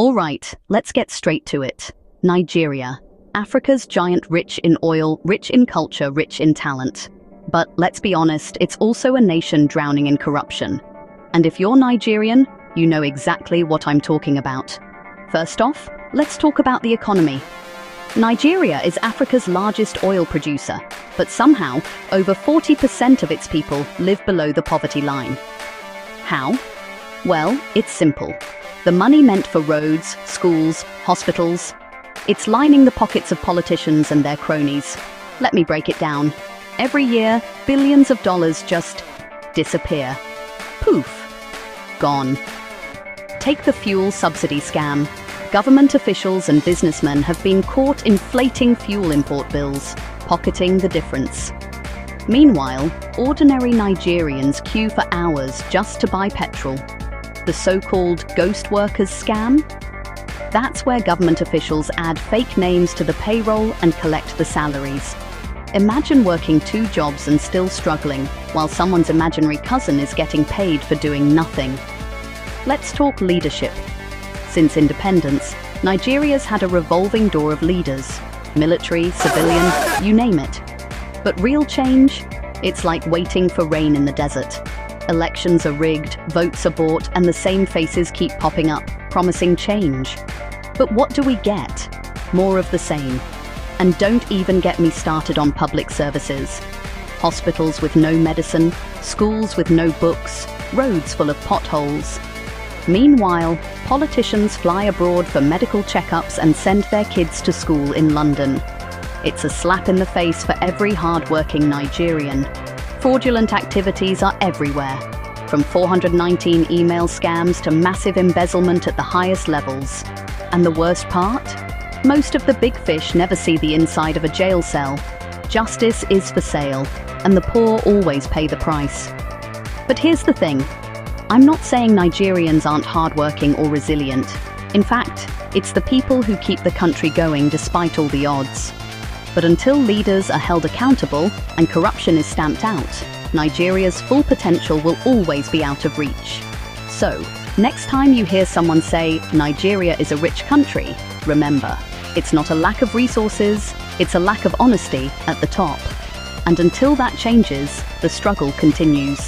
All right, let's get straight to it. Nigeria. Africa's giant, rich in oil, rich in culture, rich in talent. But let's be honest, it's also a nation drowning in corruption. And if you're Nigerian, you know exactly what I'm talking about. First off, let's talk about the economy. Nigeria is Africa's largest oil producer, but somehow over 40% of its people live below the poverty line. How? Well, it's simple. The money meant for roads, schools, hospitals, it's lining the pockets of politicians and their cronies. Let me break it down. Every year, billions of dollars just disappear. Poof. Gone. Take the fuel subsidy scam. Government officials and businessmen have been caught inflating fuel import bills, pocketing the difference. Meanwhile, ordinary Nigerians queue for hours just to buy petrol. The so-called ghost workers scam? That's where government officials add fake names to the payroll and collect the salaries. Imagine working 2 jobs and still struggling, while someone's imaginary cousin is getting paid for doing nothing. Let's talk leadership. Since independence, Nigeria's had a revolving door of leaders. Military, civilian, you name it. But real change? It's like waiting for rain in the desert. Elections are rigged, votes are bought, and the same faces keep popping up, promising change. But what do we get? More of the same. And don't even get me started on public services. Hospitals with no medicine, schools with no books, roads full of potholes. Meanwhile, politicians fly abroad for medical checkups and send their kids to school in London. It's a slap in the face for every hard-working Nigerian. Fraudulent activities are everywhere, from 419 email scams to massive embezzlement at the highest levels. And the worst part? Most of the big fish never see the inside of a jail cell. Justice is for sale, and the poor always pay the price. But here's the thing. I'm not saying Nigerians aren't hardworking or resilient. In fact, it's the people who keep the country going despite all the odds. But until leaders are held accountable and corruption is stamped out, Nigeria's full potential will always be out of reach. So, next time you hear someone say Nigeria is a rich country, remember, it's not a lack of resources, it's a lack of honesty at the top. And until that changes, the struggle continues.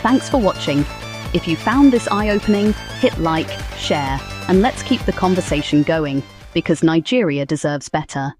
Thanks for watching. If you found this eye-opening, hit like, share, and let's keep the conversation going, because Nigeria deserves better.